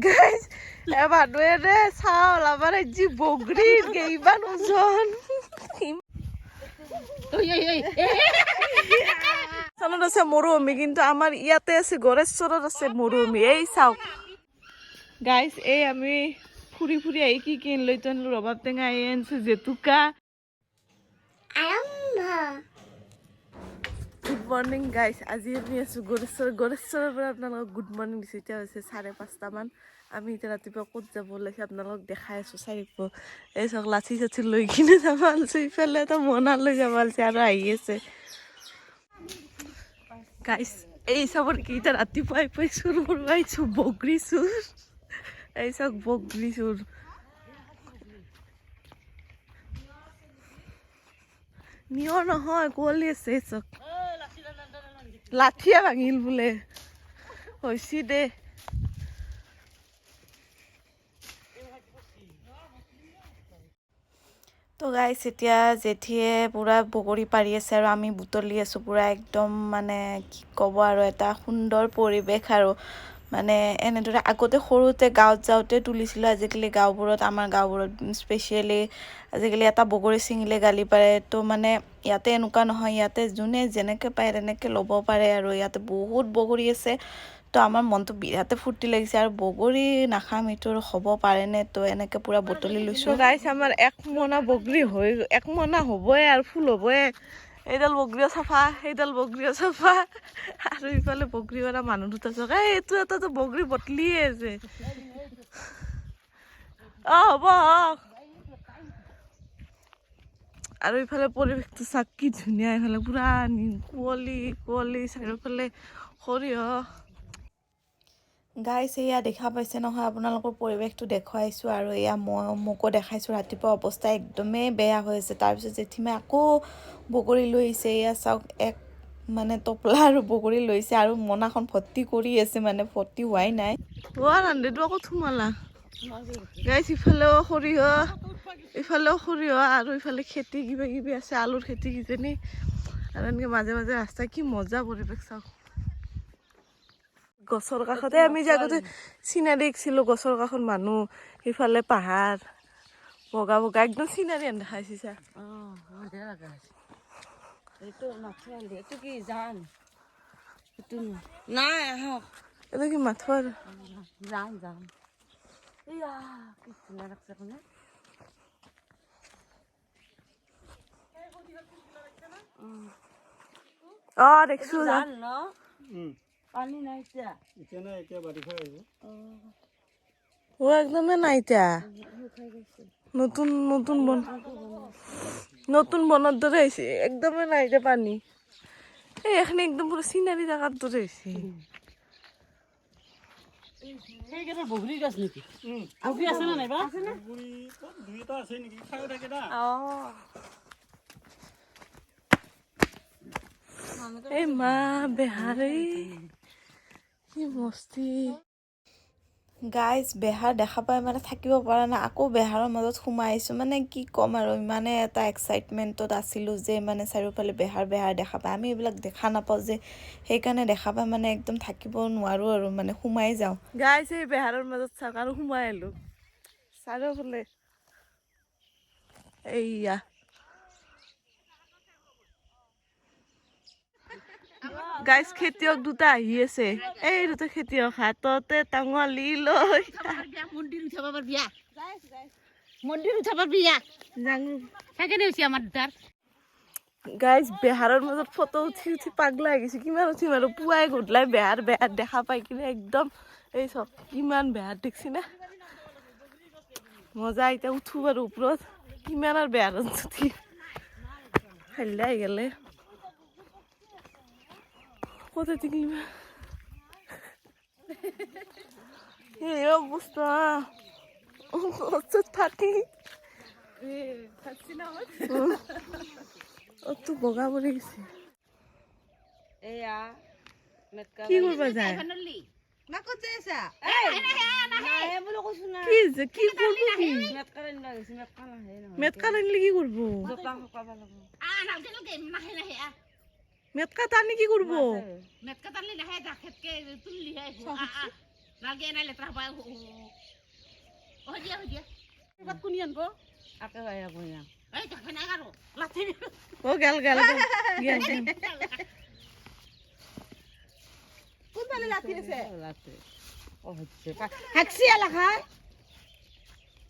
Guys মানুহে চাউল আমাৰ যি বগৰীৰ ইমান ওজন চানত আছে মৰুভূমি কিন্তু আমাৰ ইয়াতে আছে গড়েশ্বৰত আছে মৰুভূমি এই চাওক গাইজ এই আমি ফুৰি ফুৰি আহি কি কি লৈ আনিলো ৰবাব টেঙা এই আনিছো জেতুকা গুড মৰ্ণিং গাইজ আজি আমি আছো গড়েশ্বৰৰ পৰা আপোনালোকক গুড মৰ্ণিং দিছোঁ এতিয়া হৈছে 5:30 মান আমি এতিয়া ৰাতিপুৱা ক'ত যাব ওলাইছে আপোনালোকক দেখাই আছো চাৰিব এই চাওক লাঠি চাঠি লৈ কিনে যাব আলছে ইফালে এটা মনা লৈ যাব আলছে আৰু আহি আছে গাইজ এই চাবৰ কেইটা ৰাতিপুৱাই পাই চুৰ কৰিব আহিছো বগৰী চুৰ এই চাওক বগৰী চুৰ নিয়ৰ নহয় কুঁৱলী আছে এই চাওক লাঠিয়ে ভাঙিল বোলে হৈছে দে তো গাইছ এতিয়া জেঠিয়ে পুৰা বগৰী পাৰি আছে আৰু আমি বুটলি আছো পুৰা একদম মানে কি ক'ব আৰু এটা সুন্দৰ পৰিৱেশ আৰু মানে এনেদৰে আগতে সৰুতে গাঁৱত যাওঁতে তুলিছিলোঁ আজিকালি গাঁওবোৰত আমাৰ গাঁওবোৰত স্পেচিয়েলি আজিকালি এটা বগৰী ছিঙিলে গালি পাৰে তো মানে ইয়াতে এনেকুৱা নহয় ইয়াতে যোনে যেনেকৈ পায় তেনেকৈ ল'ব পাৰে আৰু ইয়াতে বহুত বগৰী আছে তো আমাৰ মনটো বিৰাটে ফূৰ্তি লাগিছে আৰু বগৰী নাখাম এইটো হ'ব পাৰেনে তো এনেকৈ পূৰা বুটলি লৈছোঁ গাইছ আমাৰ 1 মোনা বগৰী হৈ 1 মোনা হ'বই আৰু ফুল হ'বই এইডাল বগৰীও চাফা সেইডাল বগৰীও চাফা আৰু ইফালে বগৰী কৰা মানুহ দুটা চাওক এইটো এটা বগৰী বটলিয়ে আছে হ'ব আৰু ইফালে পৰিৱেশটো চাওক কি ধুনীয়া ইফালে পুৰা কুঁৱলী চাৰিওফালে সৰিয়হ গাইছ এয়া দেখা পাইছে নহয় আপোনালোকৰ পৰিৱেশটো দেখুৱাইছোঁ আৰু এয়া মোকো দেখাইছোঁ ৰাতিপুৱা অৱস্থা একদমেই বেয়া হৈ আছে তাৰপিছত জেঠিমাই আকৌ বগৰী লৈ আহিছে এয়া চাওক এক মানে টপলা আৰু বগৰী লৈছে আৰু মোনাখন ভৰ্তি কৰি আছে মানে ভৰ্তি হোৱাই নাই ৰান্ধেটো আকৌ সোমালা গাইছ ইফালেও সৰিয়হ আৰু ইফালে খেতি কিবা কিবি আছে আলুৰ খেতি কিজানি আৰু এনেকৈ মাজে মাজে ৰাস্তা কি মজা পৰিৱেশ চাওক গছৰ কাষতে আমি যে আগতে চিনাৰী দেখিছিলোঁ গছৰ কাষত মানুহ সিফালে পাহাৰ বগা বগা একদম চিনাৰী আন দেখাইছে চা এইটো কি জান নাই আহক এইটো কি মাথোৱাৰ যাম এয়া কি ধুনীয়া লাগছে কোনে দেখছো জান ন পানী নাই এতিয়া নাই এতিয়া বাৰিষা আহিব একদমে নাই এতিয়া নতুন বনৰ দৰে হৈছে একদমে নাই এতিয়া পানী এই এখানি একদম পুৰা চিনাৰী জেগাৰ দৰে হৈছে সেইকেইটা বগৰী গছ নেকি বগৰী আছে নে নাইবা দুইটা আছে নেকি খাই থাকে না এই মা বেহাৰে কি মস্তি গাইজ বেহাৰ দেখা পাই মানে থাকিব পৰা নাই আকৌ বেহাৰৰ মাজত সোমাই আহিছোঁ মানে কি ক'ম আৰু ইমানে এটা এক্সাইটমেণ্টত আছিলোঁ যে মানে চাৰিওফালে বেহাৰ দেখা পায় আমি এইবিলাক দেখা নাপাওঁ যে সেইকাৰণে দেখা পাই মানে একদম থাকিব নোৱাৰোঁ আৰু মানে সোমাই যাওঁ গাইজ এই বেহাৰৰ মাজত চাওক আৰু সোমাই আহিলোঁ চাৰিওফালে এইয়া গাইজ খেতিয়ক দুটা আহি আছে এই দুটা খেতিয়ক হাততে টাঙালি লৈ মন্দিৰ উঠাব বিয়া সেইকাৰণে হৈছে আমাৰ দুটাৰ গাইজ বেহাৰৰ মাজত ফটো উঠি পাগলা হৈ গৈছে কিমান উঠিম আৰু পুৱাই গধূলাই বেহাৰ দেখা পাই কিনে একদম এই চব কিমান বেহাৰ দেখছি না মজা এতিয়া উঠো বাৰু ওপৰত কিমান আৰু বেহাৰত উঠি খাইলে আহি গেলে কোথায় থেকে এই অবস্থা ফাটি তো বগা পৰি গেছে কি করবা যায় কি করবো কি মেটকা আনলে কি করবো মেটকা টানি কি করবো মেটকা টানলি নাহে জাকেটকে তুললি হে Lagi enak letra apa? Oh dia. Cepat kunian kok. Ake kaya punya. Jangan naik karo. Latih. Oh gal gian Pun balik latih se. Latih. Oh cepat. Haksi ala kan?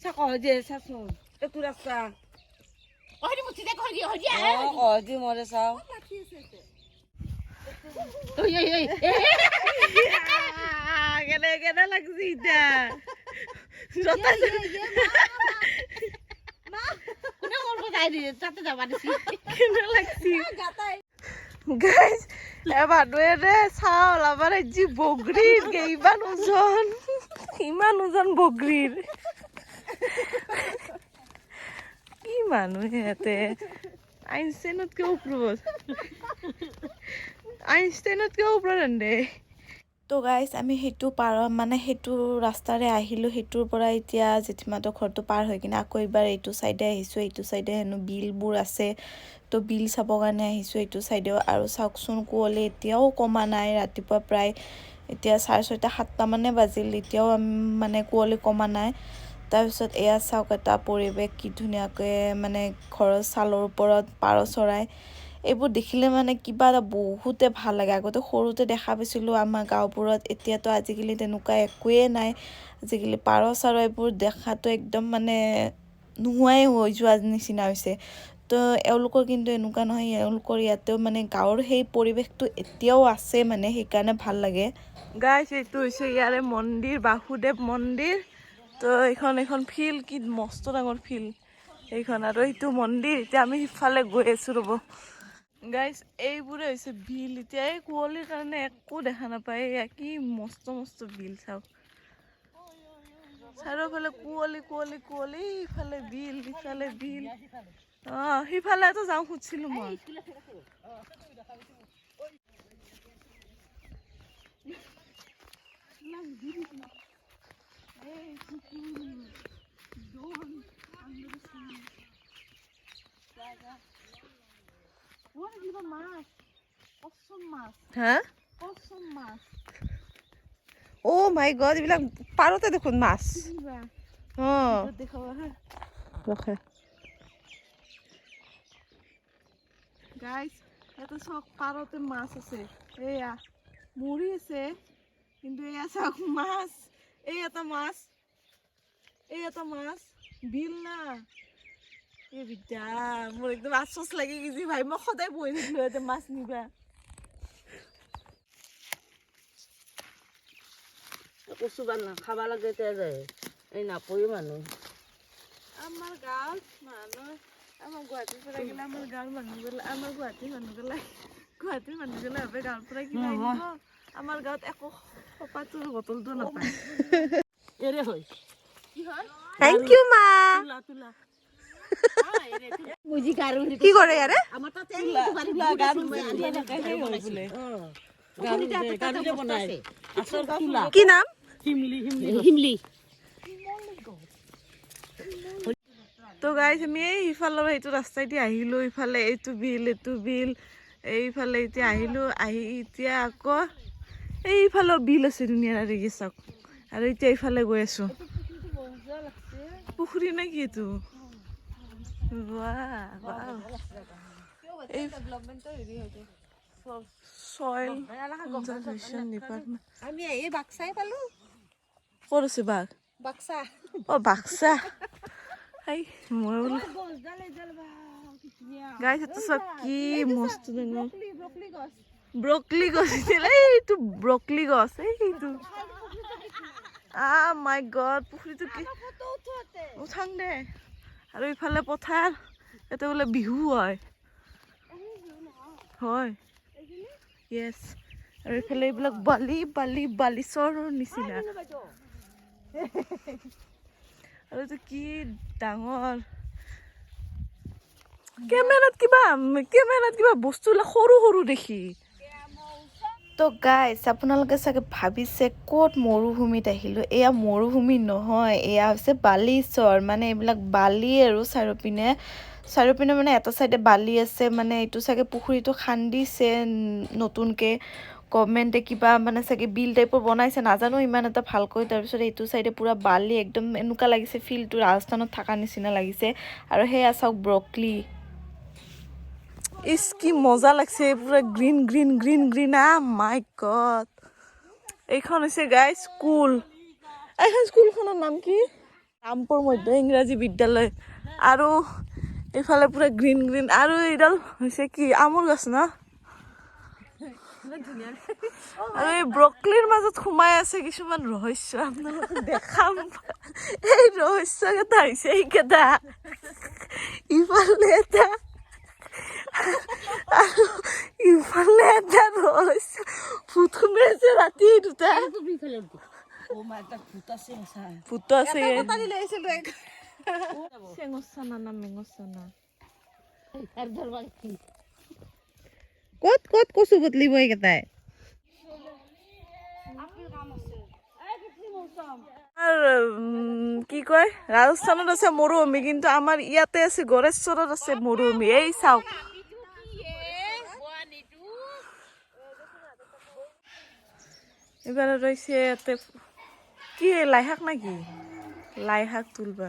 Sako je saso. Itu rasa. Oh ini mesti tak kau dia. Oh di more sao. Oh iya. কেনে লাগছি এটা জতা Udah ngomong tadi, satu jawaban sih. কেনে লাগছি guys এবার রে চাউল আবার G বগরির গে ইমান ওজন বগরির কি মানুহ ইয়াতে আইনষ্টাইনতকে ওপৰত দে তো গাইজ আমি সেইটো সেইটো ৰাস্তাৰে আহিলোঁ সেইটোৰ পৰা এতিয়া জেঠীমাহঁতৰ ঘৰটো পাৰ হৈ কিনে আকৌ এবাৰ এইটো চাইডে আহিছোঁ এইটো চাইডে হেনো বিলবোৰ আছে তো বিল চাবৰ কাৰণে আহিছোঁ এইটো চাইডেও আৰু চাওকচোন কুঁৱলী এতিয়াও কমা নাই ৰাতিপুৱা প্ৰায় এতিয়া 6:30 7টা মানে বাজিল এতিয়াও মানে কুঁৱলী কমা নাই তাৰপিছত এয়া চাওক এটা পৰিৱেশ কি ধুনীয়াকৈ মানে ঘৰৰ চালৰ ওপৰত পাৰ চৰাই এইবোৰ দেখিলে মানে কিবা এটা বহুতে ভাল লাগে আগতে সৰুতে দেখা পাইছিলোঁ আমাৰ গাঁওবোৰত এতিয়াতো আজিকালি তেনেকুৱা একোৱেই নাই আজিকালি পাৰ চৰাইবোৰ দেখাটো একদম মানে নোহোৱাই হৈ যোৱা নিচিনা হৈছে তো এওঁলোকৰ কিন্তু এনেকুৱা নহয় এওঁলোকৰ ইয়াতেও মানে গাঁৱৰ সেই পৰিৱেশটো এতিয়াও আছে মানে সেইকাৰণে ভাল লাগে গাইছ এইটো হৈছে ইয়াৰে মন্দিৰ বাসুদেৱ মন্দিৰ তো এইখন ফিল্ড কি মস্ত ডাঙৰ ফিল্ড এইখন আৰু এইটো মন্দিৰ এতিয়া আমি সিফালে গৈ আছোঁ ৰ'ব গাইজ এইবোৰে হৈছে বিল এতিয়া এই কুঁৱলীৰ কাৰণে একো দেখা নাপায় এয়া কি মস্ত বিল চাওক চাৰিওফালে কুঁৱলী ইফালে বিল ইফালে বিল সিফালেতো যাওঁ খুজিছিলোঁ মই হা ও মাই গড এইবিলাক পাৰতে দেখোন মাছ গাইজ এটা চক পাৰতে মাছ আছে এয়া মৰি আছে কিন্তু এয়া চাওক মাছ এই এটা মাছ বিল না এই বিদ্যা মোৰ একদম আচচ লাগি গেছি ভাই মই সদায় বহি থাকিলো ইয়াতে মাছ নিবা কচু বানা খাবা লাগে তে যায় এই নাপই মানুহ আমাৰ গাঁৱত মানুহ আমাৰ গুৱাহাটীৰ পৰা গেলে আমাৰ গাঁৱৰ মানুহবিলাক আমাৰ গুৱাহাটীৰ মানুহবিলাক ভাবে গাঁৱৰ পৰা কিনা আনিব আমাৰ গাঁৱত একো সপাটোৰ বটলটো নাপায় এৰে হয় থেংক ইউ মা তুলা বুজি গাৰু কি কৰে ইয়াৰে আমাৰ তাতে গাৰু বনাই আচল তুলা কি নাম হিমলি তো গাইজ আমি এই সিফালৰ এইটো ৰাস্তাইদি আহিলোঁ ইফালে এইটো বিল এইফালে এতিয়া আহিলোঁ আহি এতিয়া আকৌ এইফালৰ বিল আছে ধুনীয়া লাগি চাওক আৰু এতিয়া এইফালে গৈ আছোঁ পুখুৰী নে কি এইটো soil conservation department আমি এই বাক্সাই পালো ক'ত আছে বাঘ বাক্সা বাক্সা হাই মই বোলো গাইছ এইটো চব কি মস্ত ডাঙৰ ব্ৰকলি গছ এইটো ব্ৰকলি গছ এইটো মাই গড পুখুৰীটো কি উঠাং দে আৰু ইফালে পথাৰ ইয়াতে বোলে বিহু হয় য়েছ আৰু এইফালে এইবিলাক বালিচৰ নিচিনা আৰু এইটো কি ডাঙৰ কেমেৰাত কিবা বস্তুবিলাক সৰু দেখি তো গাইছ আপোনালোকে চাগে ভাবিছে ক'ত মৰুভূমিত আহিলোঁ এয়া মৰুভূমি নহয় এয়া হৈছে বালিচৰ মানে এইবিলাক বালি আৰু চাৰিওপিনে মানে এটা চাইডে বালি আছে মানে এইটো চাগে পুখুৰীটো খান্দিছে নতুনকৈ গভৰ্ণমেণ্টে কিবা মানে চাগে বিল টাইপৰ বনাইছে নাজানো ইমান এটা ভালকৈ। তাৰপিছত এইটো চাইডে পুৰা বালি একদম এনেকুৱা লাগিছে ফিল্ডটো ৰাজস্থানত থকা নিচিনা লাগিছে। আৰু সেয়া চাওক ব্ৰকলি, ইচ কি মজা লাগছে পুৰা গ্ৰীণ গ্ৰীণ গ্ৰীণ গ্ৰীণ। মাই গড, এইখন হৈছে গাইজ স্কুল। এইখন স্কুলখনৰ নাম কি? ৰামপুৰ মধ্য ইংৰাজী বিদ্যালয়। আৰু এইফালে পুৰা গ্ৰীণ গ্ৰীণ। আৰু এইডাল হৈছে কি আমৰ গছ ন? আৰু এই ব্ৰকলিৰ মাজত সোমাই আছে কিছুমান ৰহস্য, আপোনালোকক দেখাম। এই ৰহস্য কেইটা হৈছে এইকেইটা, ইফালে এটা আৰু ইফালে এটা ৰহস্য। ভূত সোমাই আছে ৰাতি দুটা। ভূত আছে চেঙচানা না মেঙচানা। ক'ত ক'ত কচু বদলিব এইকেইটাই। কি কয় ৰাজস্থানত আছে মৰুভূমি, কিন্তু আমাৰ ইয়াতে আছে গড়েশ্বৰত আছে মৰুভূমি। এই চাওক এইবাৰ ৰৈছে ইয়াতে কি লাই শাক নেকি? লাই শাক তুলবা।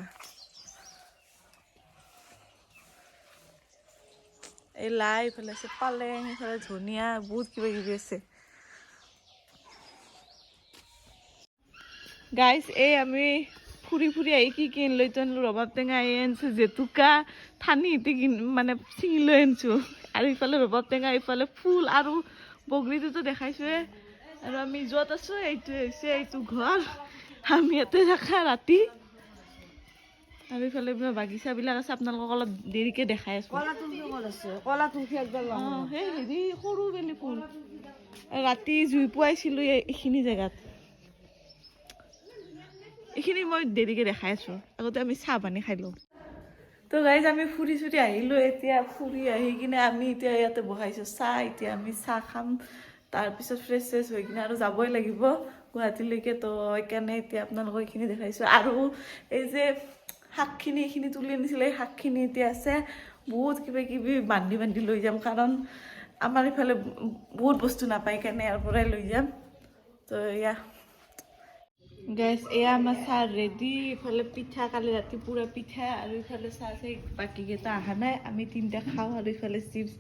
এই লাই এইফালে আছে পালেং, এইফালে ধনিয়া, বহুত কিবা কিবি আছে। গাইজ এই আমি ফুৰি ফুৰি আহি কি কিনি লৈ আনিলো, ৰবাব টেঙা আনিছো, জেতুকা ঠানি ইতি মানে ছিঙি লৈ আনিছো। আৰু ইফালে ৰবাব টেঙা, ইফালে ফুল আৰু বগৰীটোতো দেখাইছোৱে। আৰু আমি য'ত আছো এইটো হৈছে এইটো ঘৰ, আমি ইয়াতে থাকা ৰাতি। আৰু ইফালে বাগিচাবিলাক আছে, আপোনালোকক অলপ দেৰিকে দেখাই আছো। সেই হেৰি সৰু বেলি ফুল, ৰাতি জুই পুৱাইছিলো এইখিনি জেগাত। এইখিনি মই দেৰিকে দেখাই আছো, আগতে আমি চাহ পানী খাই লওঁ। তো গাইজ আমি ফুৰি চুৰি আহিলো। এতিয়া ফুৰি আহি কিনে আমি এতিয়া ইয়াতে বহাইছো চাহ। এতিয়া আমি চাহ খাম, তাৰপিছত ফ্ৰেছ ফ্ৰেছ হৈ কিনে আৰু যাবই লাগিব গুৱাহাটীলৈকে। তো সেইকাৰণে এতিয়া আপোনালোকক এইখিনি দেখাইছোঁ। আৰু এই যে শাকখিনি এইখিনি তুলি আনিছিলে, এই শাকখিনি এতিয়া আছে। বহুত কিবা কিবি বান্ধি বান্ধি লৈ যাম, কাৰণ আমাৰ ইফালে বহুত বস্তু নাপায়, কাৰণে ইয়াৰ পৰাই লৈ যাম। তো এয়া গাইজ এয়া আমাৰ চাহ ৰেডি। ইফালে পিঠা, কালি ৰাতি পুৰা পিঠা, আৰু ইফালে চাহ চাই বাকীকেইটা অহা নাই, আমি তিনিটা খাওঁ। আৰু ইফালে চিপছ।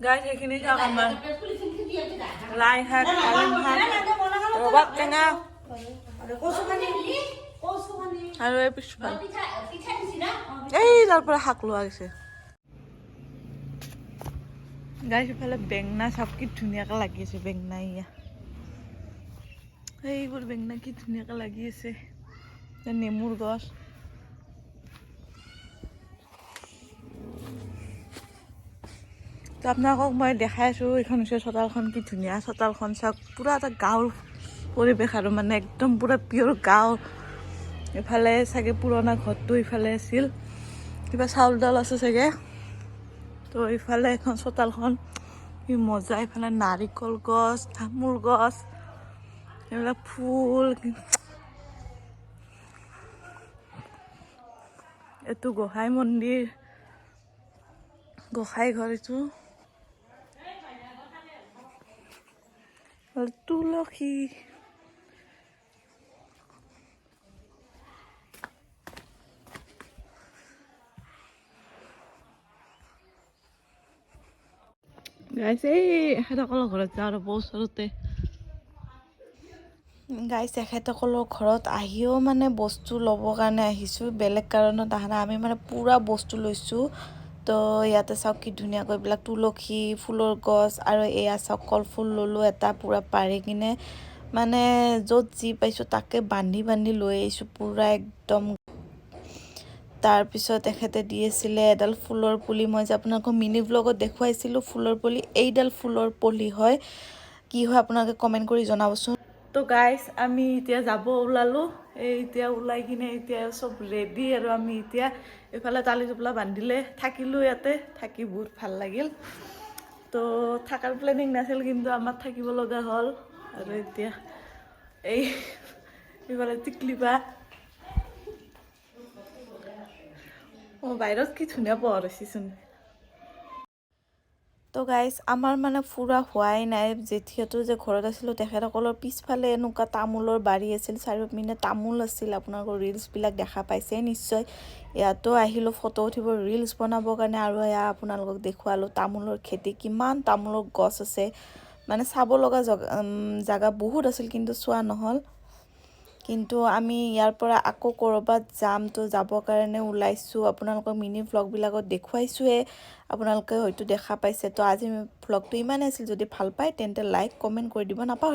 গাইজ সেইখিনি চাওক, আমাৰ লাই শাক, পালেং শাক, ৰবাব টেঙা আৰু এই পিছফালে এই তাৰ পৰা শাক লোৱা হৈছে। গাইজ ইফালে বেঙনা চাওক কি ধুনীয়াকৈ লাগি আছে। বেঙনা ইয়া এইবোৰ বেঙনা কি ধুনীয়াকৈ লাগি আছে। নেমুৰ গছ, তো আপোনালোকক মই দেখাই আছোঁ। এইখন হৈছে চোতালখন, কি ধুনীয়া চোতালখন চাওক। পূৰা এটা গাঁৱৰ পৰিৱেশ আৰু মানে একদম পূৰা পিয়ৰ গাঁও। ইফালে চাগে পুৰণা ঘৰটো ইফালে আছিল, কিবা চাউল দাউল আছে চাগে। তো ইফালে এখন চোতালখন কি মজা। ইফালে নাৰিকল গছ, তামোল গছ, এইবিলাক ফুল। এইটো গোসাঁই মন্দিৰ, গোসাঁই ঘৰ। এইটো তুলসী, গাইছ এই এখেতসকলৰ ঘৰত যাওঁ আৰু ওচৰতে। গাইছ এখেতসকলৰ ঘৰত আহিও মানে বস্তু ল'বৰ কাৰণে আহিছোঁ, বেলেগ কাৰণত অহা নাই। আমি মানে পূৰা বস্তু লৈছোঁ। তো ইয়াতে চাওক কি ধুনীয়াকৈ এইবিলাক তুলসী ফুলৰ গছ, আৰু এয়া চাওক কলফুল ল'লোঁ এটা পূৰা পাৰি কিনে, মানে য'ত যি পাইছোঁ তাকে বান্ধি বান্ধি লৈ আহিছোঁ পূৰা একদম। তাৰপিছত তেখেতে দি আছিলে এডাল ফুলৰ পুলি। মই যে আপোনালোকক মিনি ব্লগত দেখুৱাইছিলোঁ ফুলৰ পুলি, এইডাল ফুলৰ পুলি হয়। কি হয় আপোনালোকে কমেণ্ট কৰি জনাবচোন। তো গাইছ আমি এতিয়া যাব ওলালোঁ। এতিয়া ওলাই কিনে এতিয়া চব ৰেডি। আৰু আমি এতিয়া এইফালে তালি টোপলা বান্ধিলে থাকিলোঁ, ইয়াতে থাকি বহুত ভাল লাগিল। তো থকাৰ প্লেনিং নাছিল, কিন্তু আমাৰ থাকিব লগা হ'ল। আৰু এতিয়া এই এইফালে টিকলিপা, বাহিৰত কি ধুনীয়া পোহৰ হৈছেচোন। তো গাইজ আমাৰ মানে ফুৰা হোৱাই নাই জেঠিহঁতৰ যে ঘৰত আছিলোঁ তেখেতসকলৰ পিছফালে এনেকুৱা তামোলৰ বাৰী আছিল চাৰিওপিনে তামোল আছিল আপোনালোকৰ ৰিলচবিলাক দেখা পাইছে নিশ্চয় ইয়াতো আহিলোঁ ফটো উঠিব ৰিলচ বনাবৰ কাৰণে আৰু এয়া আপোনালোকক দেখুৱালোঁ তামোলৰ খেতি কিমান তামোলৰ গছ আছে মানে চাব লগা জাগা বহুত আছিল কিন্তু চোৱা নহ'ল কিন্তু আমি ইয়াৰ পৰা আকৌ ক'ৰবাত যাম তো যাবৰ কাৰণে ওলাইছোঁ আপোনালোকক মিনি ভ্লগবিলাকত দেখুৱাইছোঁৱে আপোনালোকে হয়তো দেখা পাইছে তো আজি ভ্লগটো ইমানেই আছিল যদি ভাল পায় তেন্তে লাইক কমেণ্ট কৰি দিব নাপাহৰিব